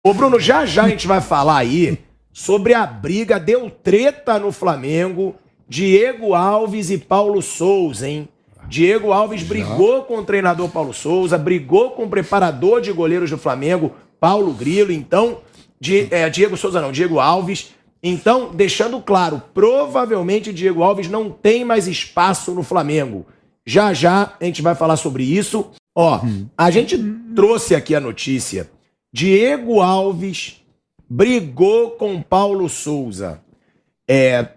Ô, Bruno, já a gente vai falar aí sobre a briga, deu treta no Flamengo, Diego Alves e Paulo Souza, hein? Diego Alves brigou com o treinador Paulo Souza, brigou com o preparador de goleiros do Flamengo, Paulo Grilo. Então, Diego Alves. Então, deixando claro, provavelmente Diego Alves não tem mais espaço no Flamengo. Já a gente vai falar sobre isso. Ó, a gente trouxe aqui a notícia. Diego Alves brigou com Paulo Souza.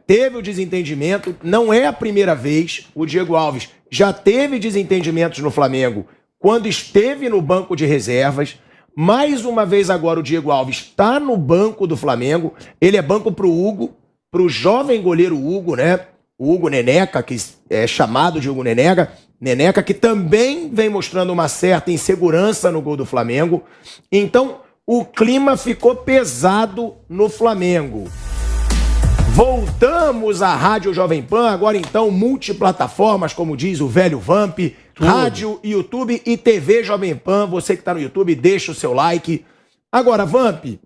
Teve o desentendimento, não é a primeira vez. O Diego Alves já teve desentendimentos no Flamengo quando esteve no banco de reservas. Mais uma vez agora o Diego Alves está no banco do Flamengo. Ele é banco pro Hugo, pro jovem goleiro Hugo, né? O Hugo Neneca, que é chamado de Hugo Neneca, que também vem mostrando uma certa insegurança no gol do Flamengo. Então, o clima ficou pesado no Flamengo. Voltamos à Rádio Jovem Pan, agora então multiplataformas, como diz o velho Vamp, rádio, YouTube e TV Jovem Pan. Você que está no YouTube, deixa o seu like. Agora, Vamp,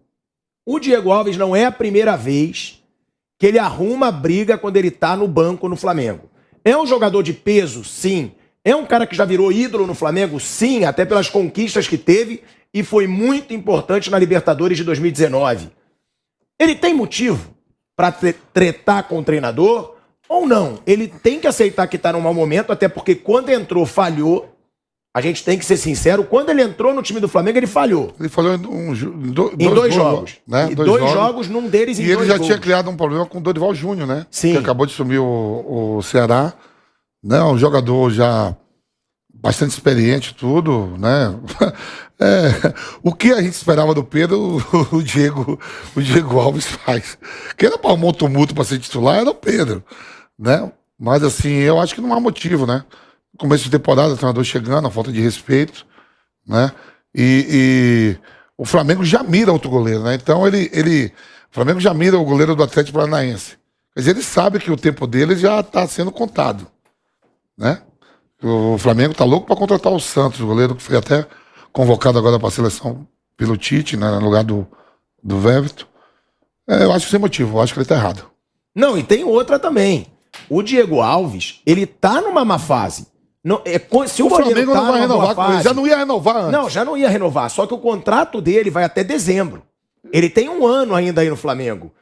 o Diego Alves não é a primeira vez que ele arruma briga quando ele está no banco no Flamengo. É um jogador de peso, sim. É um cara que já virou ídolo no Flamengo, sim, até pelas conquistas que teve e foi muito importante na Libertadores de 2019. Ele tem motivo para tretar com o treinador ou não? Ele tem que aceitar que está num mau momento, até porque quando entrou, falhou. A gente tem que ser sincero, quando ele entrou no time do Flamengo, ele falhou. Ele falhou em dois jogos. Né? E dois jogos, num deles em dois gols. E ele já tinha criado um problema com o Dorival Júnior, né? Sim. Que acabou de assumir o Ceará. Né? Um jogador já bastante experiente, tudo, né? O que a gente esperava do Pedro, o Diego Alves faz. Quem era para arrumar um tumulto para ser titular era o Pedro, né? Mas assim, eu acho que não há motivo, né? Começo de temporada, o treinador chegando, a falta de respeito, né? E o Flamengo já mira outro goleiro, né? Então o Flamengo já mira o goleiro do Atlético Paranaense. Quer dizer, ele sabe que o tempo dele já está sendo contado, né? O Flamengo está louco para contratar o Santos, o goleiro que foi até convocado agora para a seleção pelo Tite, né, no lugar do Everton. Eu acho sem motivo, eu acho que ele está errado. Não, e tem outra também. O Diego Alves, ele tá numa má fase. Não, se o Flamengo tá não vai renovar com ele, já não ia renovar antes. Não, já não ia renovar, só que o contrato dele vai até dezembro. Ele tem um ano ainda aí no Flamengo.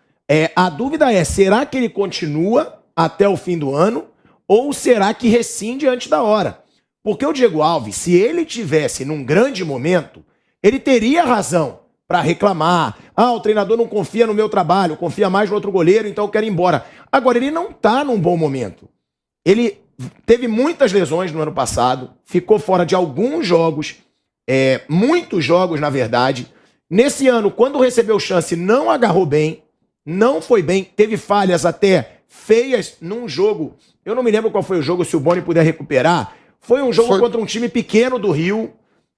A dúvida é, será que ele continua até o fim do ano ou será que rescinde antes da hora? Porque o Diego Alves, se ele tivesse num grande momento, ele teria razão para reclamar. O treinador não confia no meu trabalho, confia mais no outro goleiro, então eu quero ir embora. Agora, ele não tá num bom momento. Ele teve muitas lesões no ano passado, ficou fora de alguns jogos, muitos jogos, na verdade. Nesse ano, quando recebeu chance, não agarrou bem, não foi bem, teve falhas até feias num jogo. Eu não me lembro qual foi o jogo, se o Boni puder recuperar. Foi um jogo contra um time pequeno do Rio,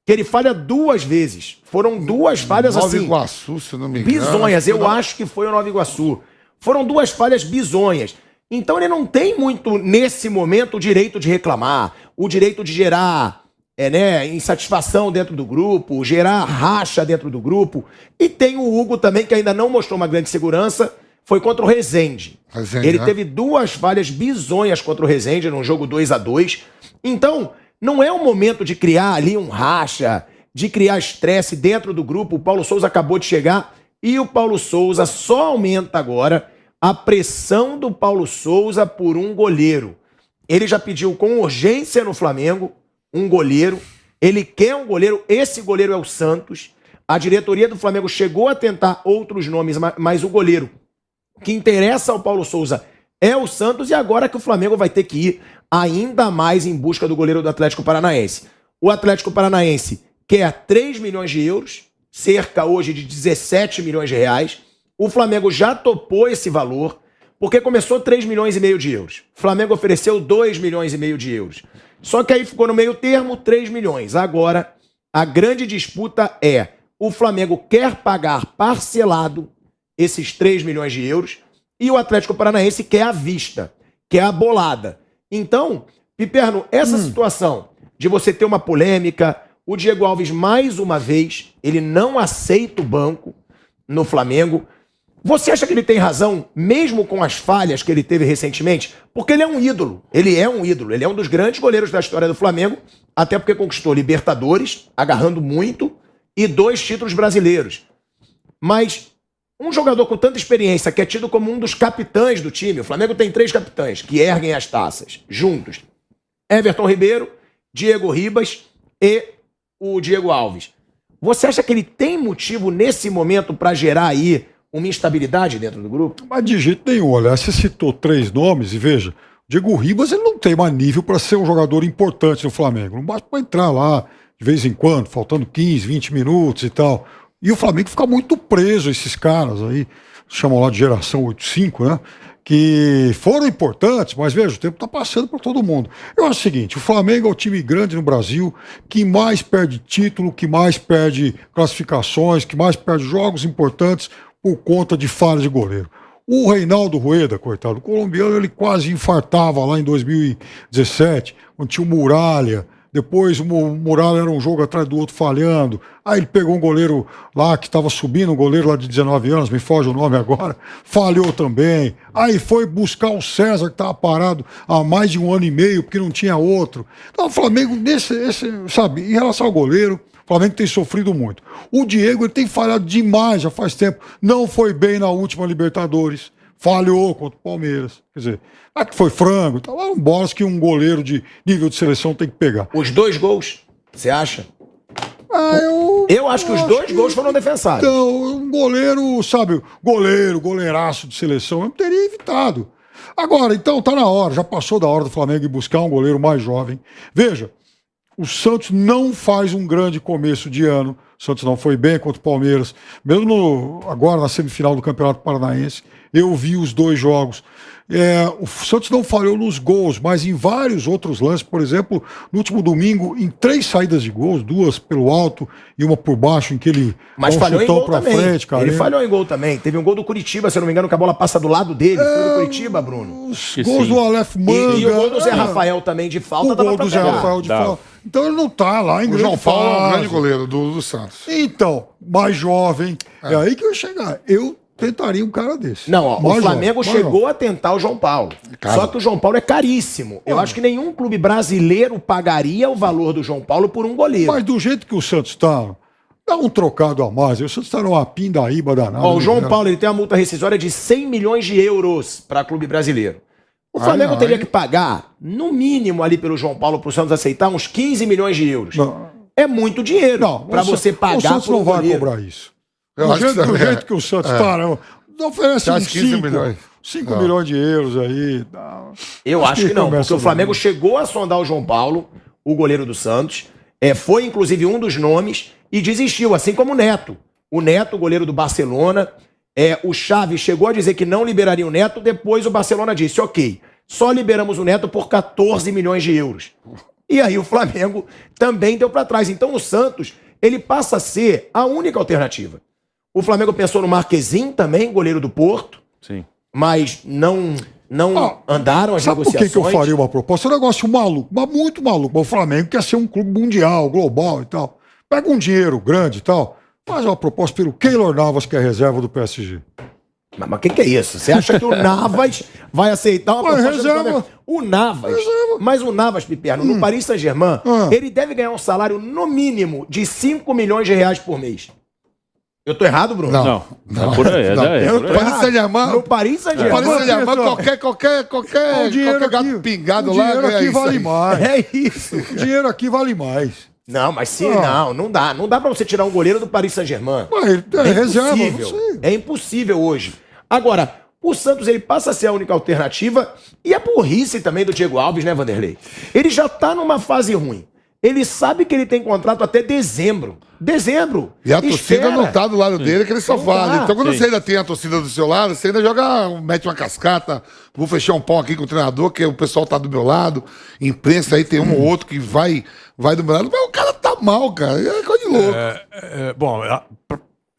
que ele falha 2 vezes. Foram 2 falhas assim. Nova Iguaçu, se não me engano. Bizonhas, eu acho que foi o Nova Iguaçu. Foram 2 falhas bizonhas. Então ele não tem muito, nesse momento, o direito de reclamar, o direito de gerar insatisfação dentro do grupo, gerar racha dentro do grupo. E tem o Hugo também, que ainda não mostrou uma grande segurança, foi contra o Rezende. Ele teve 2 falhas bizonhas contra o Rezende, num jogo 2-2. Então, não é o momento de criar ali um racha, de criar estresse dentro do grupo. O Paulo Souza acabou de chegar e o Paulo Souza só aumenta agora a pressão do Paulo Souza por um goleiro. Ele já pediu com urgência no Flamengo um goleiro. Ele quer um goleiro, esse goleiro é o Santos. A diretoria do Flamengo chegou a tentar outros nomes, mas o goleiro que interessa ao Paulo Souza é o Santos, e agora que o Flamengo vai ter que ir ainda mais em busca do goleiro do Atlético Paranaense. O Atlético Paranaense quer 3 milhões de euros, cerca hoje de 17 milhões de reais. O Flamengo já topou esse valor, porque começou 3 milhões e meio de euros. O Flamengo ofereceu 2 milhões e meio de euros. Só que aí ficou no meio termo 3 milhões. Agora, a grande disputa é, o Flamengo quer pagar parcelado esses 3 milhões de euros e o Atlético Paranaense quer à vista, quer a bolada. Então, Piperno, essa situação de você ter uma polêmica, O Diego Alves, mais uma vez, ele não aceita o banco no Flamengo. Você acha que ele tem razão, mesmo com as falhas que ele teve recentemente? Porque ele é um ídolo. Ele é um ídolo. Ele é um dos grandes goleiros da história do Flamengo, até porque conquistou Libertadores, agarrando muito, e 2 títulos brasileiros. Mas um jogador com tanta experiência, que é tido como um dos capitães do time, o Flamengo tem 3 capitães que erguem as taças, juntos. Everton Ribeiro, Diego Ribas e o Diego Alves. Você acha que ele tem motivo nesse momento para gerar aí uma instabilidade dentro do grupo? Mas de jeito nenhum. Olha, você citou 3 nomes e veja, o Diego Ribas ele não tem mais nível para ser um jogador importante no Flamengo. Não basta para entrar lá de vez em quando, faltando 15, 20 minutos e tal. E o Flamengo fica muito preso a esses caras aí, chamam lá de geração 85, né? Que foram importantes, mas veja, o tempo está passando por todo mundo. Eu acho o seguinte, o Flamengo é o time grande no Brasil, que mais perde título, que mais perde classificações, que mais perde jogos importantes por conta de falhas de goleiro. O Reinaldo Rueda, coitado, o colombiano, ele quase infartava lá em 2017, quando tinha o Muralha. Depois o Muralha era um jogo atrás do outro falhando. Aí ele pegou um goleiro lá que estava subindo, um goleiro lá de 19 anos, me foge o nome agora, falhou também. Aí foi buscar o César, que estava parado há mais de 1 ano e meio, porque não tinha outro. Então o Flamengo, sabe, em relação ao goleiro, o Flamengo tem sofrido muito. O Diego, ele tem falhado demais já faz tempo. Não foi bem na última Libertadores. Falhou contra o Palmeiras. Quer dizer, que foi frango. Então, eram bolas que um goleiro de nível de seleção tem que pegar. Os 2 gols, você acha? Eu acho que os 2 gols foram defensáveis. Então, um goleiro, sabe, goleiraço de seleção, eu teria evitado. Agora, então, tá na hora, já passou da hora do Flamengo ir buscar um goleiro mais jovem. Veja, o Santos não faz um grande começo de ano. O Santos não foi bem contra o Palmeiras. Mesmo agora na semifinal do Campeonato Paranaense, eu vi os 2 jogos. O Santos não falhou nos gols, mas em vários outros lances. Por exemplo, no último domingo, em 3 saídas de gols, 2 pelo alto e uma por baixo, em que ele mas falhou em gol também. Frente, ele falhou em gol também. Teve um gol do Curitiba, se eu não me engano, que a bola passa do lado dele. Foi do Curitiba, Bruno. Os gols do Aleph Manga. E o gol do Zé Rafael também de falta. O gol do Zé Rafael de falta. Então ele não tá lá em grande João Paulo é um grande fase. goleiro do Santos. Então, mais jovem. É aí que eu ia chegar. Eu tentaria um cara desse. Não, ó, o Flamengo chegou a tentar o João Paulo. Cara. Só que o João Paulo é caríssimo. Eu acho que nenhum clube brasileiro pagaria o valor do João Paulo por um goleiro. Mas do jeito que o Santos tá, dá um trocado a mais. O Santos tá numa pindaíba danada. Ó, o João Paulo ele tem uma multa rescisória de 100 milhões de euros para clube brasileiro. O Flamengo teria que pagar, no mínimo, ali pelo João Paulo, para o Santos aceitar, uns 15 milhões de euros. Não. É muito dinheiro para você pagar. O Santos não vai cobrar isso. Do jeito que o Santos tá, não oferece uns 5 milhões de euros aí. Eu acho que não, porque o Flamengo chegou a sondar o João Paulo, o goleiro do Santos, foi inclusive um dos nomes, e desistiu, assim como o Neto. O Neto, goleiro do Barcelona, o Xavi chegou a dizer que não liberaria o Neto, depois o Barcelona disse, ok, só liberamos o Neto por 14 milhões de euros. E aí o Flamengo também deu para trás. Então o Santos, ele passa a ser a única alternativa. O Flamengo pensou no Marquezin também, goleiro do Porto. Sim. Mas não andaram as negociações. Por que eu faria uma proposta? É um negócio maluco, mas muito maluco. O Flamengo quer ser um clube mundial, global e tal. Pega um dinheiro grande e tal, faz uma proposta pelo Keylor Navas, que é reserva do PSG. Mas o que é isso? Você acha que o Navas vai aceitar uma proposta reserva. do Flamengo? O Navas, mas o Navas, Piperno, no Paris Saint-Germain, ele deve ganhar um salário no mínimo de 5 milhões de reais por mês. Eu tô errado, Bruno? Não. Por aí, Paris Saint-Germain. No Paris Saint-Germain. Paris Saint-Germain, qualquer gato pingado lá. O dinheiro aqui vale mais. É isso. O dinheiro aqui vale mais. Não, mas sim, não dá. Não dá pra você tirar um goleiro do Paris Saint-Germain. Reserva, não sei. É impossível hoje. Agora, o Santos ele passa a ser a única alternativa e a burrice também do Diego Alves, né, Vanderlei? Ele já tá numa fase ruim. Ele sabe que ele tem contrato até dezembro. E a torcida não tá do lado dele, que ele só fala. Então, quando você ainda tem a torcida do seu lado, você ainda mete uma cascata, vou fechar um pau aqui com o treinador, que o pessoal tá do meu lado, imprensa aí tem um ou outro que vai do meu lado, mas o cara tá mal, cara. É coisa de louco.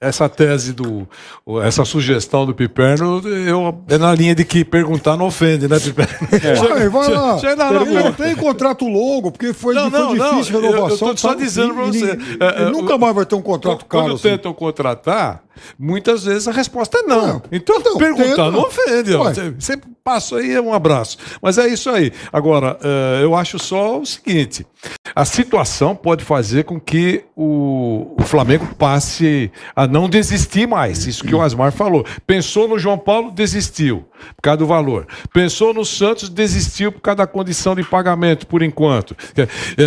essa tese essa sugestão do Piperno, é na linha de que perguntar não ofende, né, Piperno? Vai lá. Ele não boa. tem contrato longo, porque foi Não, difícil a renovação. eu tô só dizendo pra você. Ele nunca mais vai ter um contrato caro. Quando assim. tentam contratar, muitas vezes a resposta é não. Não. Então, Então, perguntar tenta. não ofende. Ó. Ué. Você passa aí, um abraço. Mas é isso aí. Agora, eu acho só o seguinte: a situação pode fazer com que o Flamengo passe a não desistir mais. Isso que o Asmar falou. Pensou no João Paulo, desistiu por causa do valor. Pensou no Santos, desistiu por causa da condição de pagamento, por enquanto.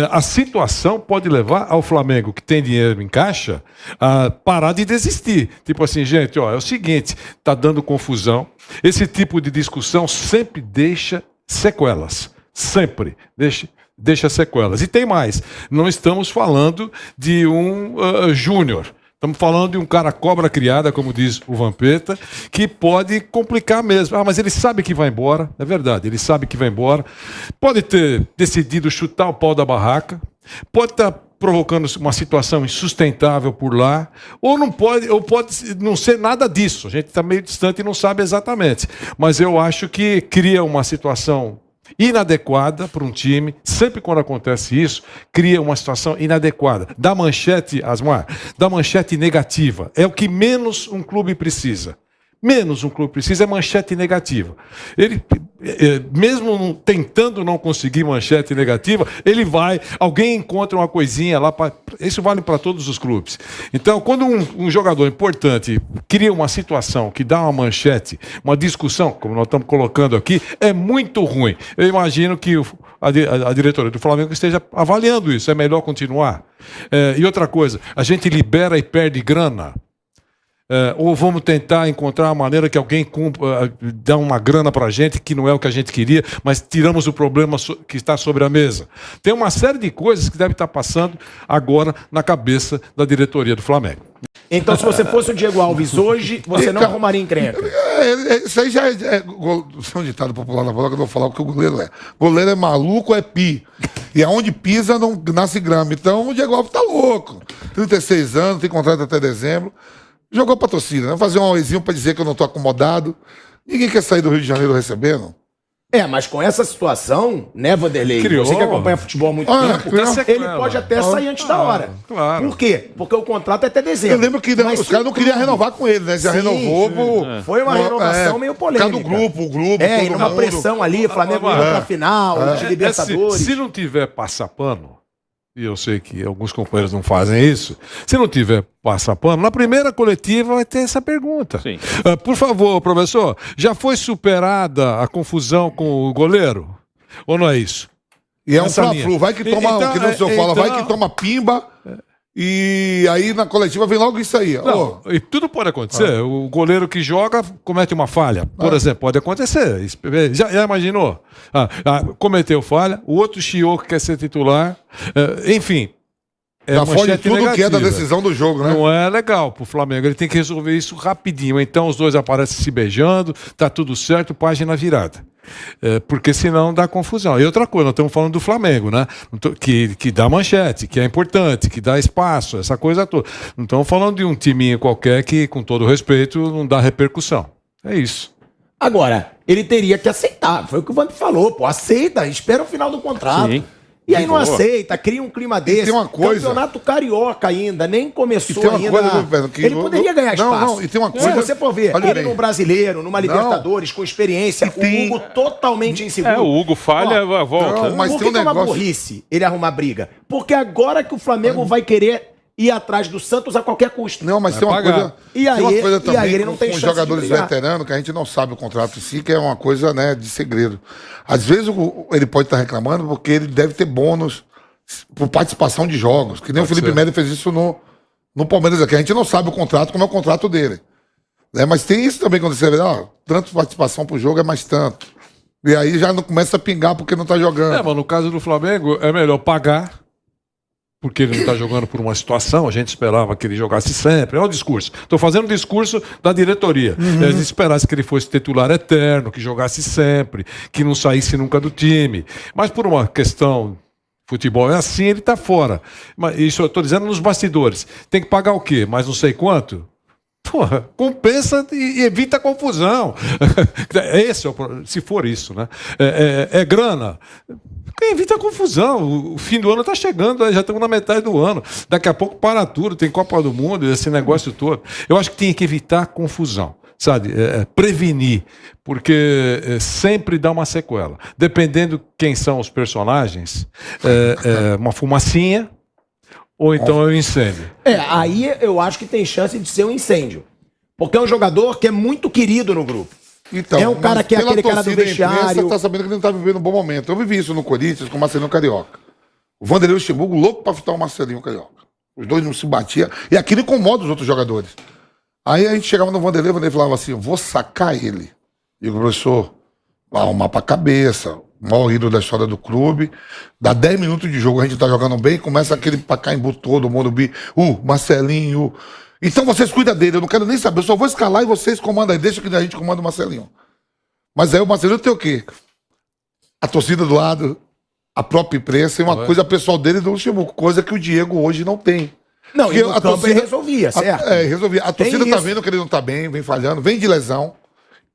A situação pode levar ao Flamengo, que tem dinheiro em caixa, a parar de desistir. Tipo assim, gente, ó, é o seguinte, tá dando confusão. Esse tipo de discussão sempre deixa sequelas. Sempre deixa sequelas. E tem mais, não estamos falando de um júnior. Estamos falando de um cara cobra criada, como diz o Vampeta, que pode complicar mesmo. Ah, mas ele sabe que vai embora. É verdade, ele sabe que vai embora. Pode ter decidido chutar o pau da barraca. Pode estar provocando uma situação insustentável por lá. Ou pode não ser nada disso. A gente está meio distante e não sabe exatamente. Mas eu acho que cria uma situação inadequada para um time. Sempre quando acontece isso, cria uma situação inadequada. Da manchete, Asmar, da manchete negativa. É o que menos um clube precisa. Menos um clube precisa é manchete negativa. Ele, mesmo tentando não conseguir manchete negativa, alguém encontra uma coisinha lá. Isso vale para todos os clubes. Então, quando um jogador importante cria uma situação que dá uma manchete, uma discussão, como nós estamos colocando aqui, é muito ruim. Eu imagino que a diretoria do Flamengo esteja avaliando isso. É melhor continuar. E outra coisa, a gente libera e perde grana. Ou vamos tentar encontrar uma maneira que alguém dá uma grana para a gente, que não é o que a gente queria, mas tiramos o problema que está sobre a mesa. Tem uma série de coisas que deve estar passando agora na cabeça da diretoria do Flamengo. Então, se você fosse o Diego Alves hoje, você não arrumaria encrenca. Isso aí já é um ditado popular na bola que eu vou falar o que o goleiro é. Goleiro é maluco, é pi. E aonde pisa não nasce grama. Então o Diego Alves tá louco. 36 anos, tem contrato até dezembro. Jogou pra torcida, né? Fazer um auezinho pra dizer que eu não tô acomodado. Ninguém quer sair do Rio de Janeiro recebendo. Mas com essa situação, né, Vanderlei? Você que acompanha futebol há muito tempo, ele pode até sair antes da hora. Claro. Por quê? Porque o contrato é até dezembro. Eu lembro que os caras não queriam renovar com ele, né? Já renovou. Foi uma renovação meio polêmica. Por causa do grupo, e numa pressão ali, o Flamengo indo pra final, de Libertadores. Se não tiver passapano, e eu sei que alguns companheiros não fazem isso, se não tiver passapano, na primeira coletiva vai ter essa pergunta. Sim. Por favor, professor, já foi superada a confusão com o goleiro? Ou não é isso? E é um fla-flu, vai que toma, que não o senhor fala, vai que toma pimba. E aí na coletiva vem logo isso aí. Não, e tudo pode acontecer. O goleiro que joga comete uma falha, por exemplo, pode acontecer. Já imaginou? Cometeu falha, o outro chiou que quer ser titular. Enfim. Já foge tudo negativa. Que é da decisão do jogo, né? Não é legal pro Flamengo. Ele tem que resolver isso rapidinho. Então os dois aparecem se beijando, tá tudo certo, página virada. Porque senão dá confusão. E outra coisa, nós estamos falando do Flamengo, né? Que dá manchete, que é importante, que dá espaço, essa coisa toda. Não estamos falando de um timinho qualquer que, com todo respeito, não dá repercussão. É isso. Agora, ele teria que aceitar. Foi o que o Vamp falou, pô. Aceita, espera o final do contrato. Sim. E aí não aceita, cria um clima desse. Tem uma coisa. Campeonato Carioca ainda, nem começou tem uma ainda. Coisa, Pedro, que ele poderia ganhar espaço. Não, e tem uma coisa. Se você for ver, ele num brasileiro, numa Libertadores, com experiência, o Hugo totalmente inseguro. O Hugo falha, volta. Não, mas por tem um que é uma negócio... burrice ele arrumar briga? Porque agora que o Flamengo vai querer ir atrás do Santos a qualquer custo. Não, mas tem uma coisa. E aí, tem uma coisa também ele não tem com chance jogadores de brigar. veteranos que a gente não sabe o contrato em si, que é uma coisa, né, de segredo. Às vezes ele pode estar reclamando porque ele deve ter bônus por participação de jogos, que nem o Felipe Melo fez isso no Palmeiras aqui. A gente não sabe o contrato, como é o contrato dele. Mas tem isso também quando você vê, tanto participação pro jogo é mais tanto. E aí já não começa a pingar porque não tá jogando. Mas no caso do Flamengo, é melhor pagar, porque ele não está jogando por uma situação, a gente esperava que ele jogasse sempre. É o discurso. Estou fazendo o discurso da diretoria. Eles esperassem que ele fosse titular eterno, que jogasse sempre, que não saísse nunca do time. Mas por uma questão... Futebol é assim, ele está fora. Mas isso eu estou dizendo nos bastidores. Tem que pagar o quê? Mais não sei quanto? Porra, compensa e evita a confusão. Esse é se for isso, né? É grana. Evita a confusão. O fim do ano está chegando, já estamos na metade do ano. Daqui a pouco para tudo, tem Copa do Mundo, esse negócio todo. Eu acho que tem que evitar a confusão, sabe? Prevenir, porque sempre dá uma sequela. Dependendo quem são os personagens, uma fumacinha. Ou então é um incêndio. Aí eu acho que tem chance de ser um incêndio. Porque é um jogador que é muito querido no grupo. Então, é um cara que é aquele cara do vestiário. Você tá sabendo que ele não tá vivendo um bom momento. Eu vivi isso no Corinthians com o Marcelinho Carioca. O Vanderlei Luxemburgo louco pra fitar o Marcelinho Carioca. Os dois não se batiam. E aquilo incomoda os outros jogadores. Aí a gente chegava no Vanderlei, o Vanderlei falava assim, eu vou sacar ele. E o professor, arrumar pra cabeça... O maior ídolo da história do clube. Dá 10 minutos de jogo, a gente tá jogando bem, começa aquele Pacaembu todo, o Morumbi, Marcelinho. Então vocês cuidam dele, eu não quero nem saber, eu só vou escalar e vocês comandam aí, deixa que a gente comanda o Marcelinho. Mas aí o Marcelinho tem o quê? A torcida do lado, a própria imprensa e uma coisa pessoal dele do Luxemburgo, coisa que o Diego hoje não tem. Não, e no campo ele resolvia, certo? Resolvia. A torcida tá vendo que ele não tá bem, vem falhando, vem de lesão.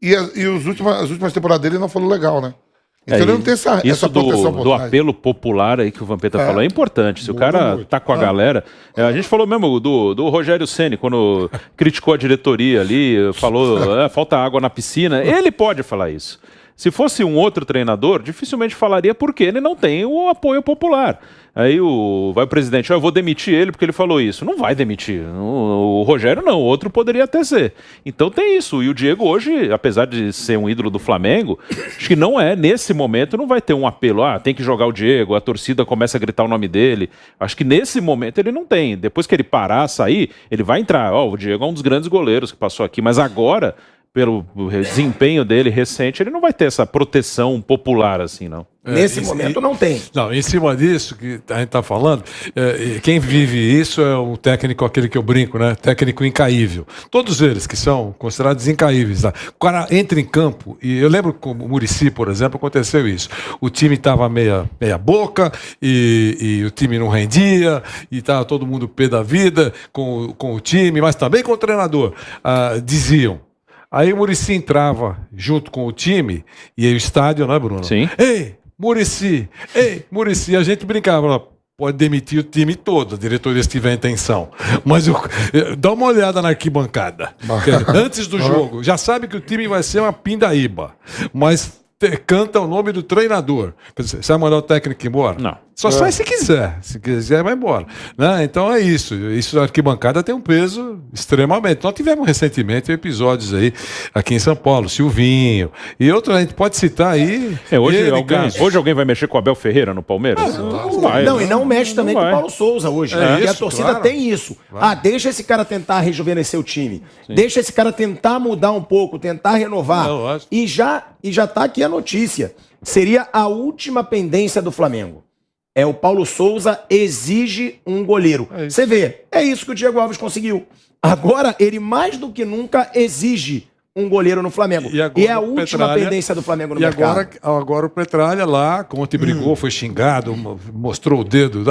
E as últimas temporadas dele não foram legal, né? Então ele não tem essa proteção do apelo popular aí que o Vampeta falou é importante. Se o cara tá com a galera... a gente falou mesmo do Rogério Ceni, quando criticou a diretoria ali, falou falta água na piscina. Ele pode falar isso. Se fosse um outro treinador, dificilmente falaria porque ele não tem o apoio popular. Aí vai o presidente, eu vou demitir ele porque ele falou isso. Não vai demitir. O Rogério não, o outro poderia até ser. Então tem isso. E o Diego hoje, apesar de ser um ídolo do Flamengo, acho que não nesse momento não vai ter um apelo. Tem que jogar o Diego, a torcida começa a gritar o nome dele. Acho que nesse momento ele não tem. Depois que ele parar, sair, ele vai entrar. O Diego é um dos grandes goleiros que passou aqui, mas agora... pelo desempenho dele recente, ele não vai ter essa proteção popular assim, não. Nesse momento não tem. Não, em cima disso que a gente está falando, quem vive isso é o técnico, aquele que eu brinco, né? Técnico incaível. Todos eles que são considerados incaíveis. Tá? O cara entra em campo, e eu lembro com o Muricy, por exemplo, aconteceu isso. O time estava meia boca, e o time não rendia, e estava todo mundo pé da vida com o time, mas também com o treinador. Diziam. Aí o Muricy entrava junto com o time, e aí o estádio, né, Bruno? Sim. Ei, Muricy! A gente brincava, pode demitir o time todo, a diretoria se tiver intenção. Mas dá uma olhada na arquibancada. Antes do jogo, já sabe que o time vai ser uma pindaíba, mas canta o nome do treinador. Você vai mandar o técnico embora? Não. Só sai se quiser. Se quiser, vai embora. Né? Então é isso. Isso da arquibancada tem um peso extremamente. Nós tivemos recentemente episódios aí aqui em São Paulo, Silvinho e outros, a gente pode citar aí. Hoje alguém vai mexer com o Abel Ferreira no Palmeiras? Não vai. Não, e não mexe também com o Paulo Souza hoje. Porque a torcida tem isso. Deixa esse cara tentar rejuvenescer o time. Sim. Deixa esse cara tentar mudar um pouco, tentar renovar. E já tá aqui a notícia. Seria a última pendência do Flamengo. O Paulo Souza exige um goleiro. Você vê, é isso que o Diego Alves conseguiu. Agora, ele mais do que nunca exige um goleiro no Flamengo. E é a última pendência do Flamengo no mercado. Agora o Petralha lá, ontem brigou, foi xingado, mostrou o dedo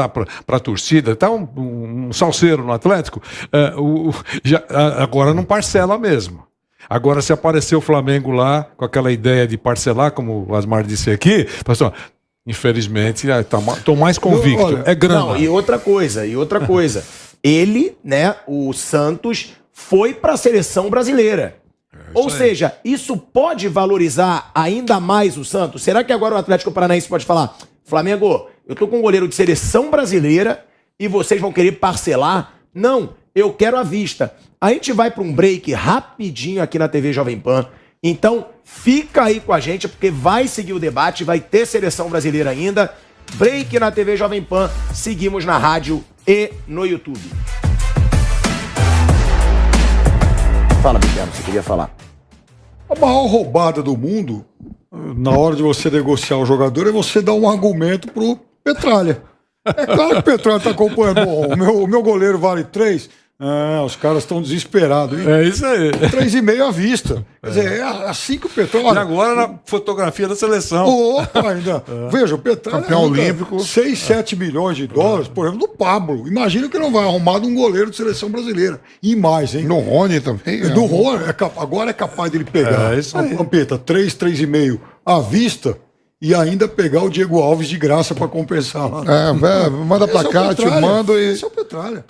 para a torcida. Tá um salseiro no Atlético. Agora não parcela mesmo. Agora, se aparecer o Flamengo lá com aquela ideia de parcelar, como o Asmar disse aqui, pessoal, infelizmente, estou mais convicto. Olha, é grana. Não, e outra coisa. Ele, né, o Santos, foi para a seleção brasileira. Ou seja, isso pode valorizar ainda mais o Santos? Será que agora o Atlético Paranaense pode falar, Flamengo, eu tô com um goleiro de seleção brasileira e vocês vão querer parcelar? Não, eu quero à vista. A gente vai para um break rapidinho aqui na TV Jovem Pan. Então, fica aí com a gente, porque vai seguir o debate, vai ter seleção brasileira ainda. Break na TV Jovem Pan, seguimos na rádio e no YouTube. Fala, Bichano, você queria falar. A maior roubada do mundo, na hora de você negociar o jogador, é você dar um argumento pro Petralha. É claro que o Petralha tá acompanhando. Bom, o meu goleiro vale 3, Os caras estão desesperados. Hein? É isso aí. 3,5 à vista. Quer dizer, é assim que o Petralha... E agora na fotografia da seleção. Opa, ainda. Veja, o Petralha Campeão olímpico. 6, 7 milhões de dólares, por exemplo, do Pablo. Imagina que não vai arrumar de um goleiro de seleção brasileira. E mais, hein? No Rony também. Do Rony, agora é capaz dele pegar É isso aí. a Vampeta 3, 3,5 à vista e ainda pegar o Diego Alves de graça para compensar lá. Manda pra Esse é o cá, te Petralha. mando e. Esse é o Petralha.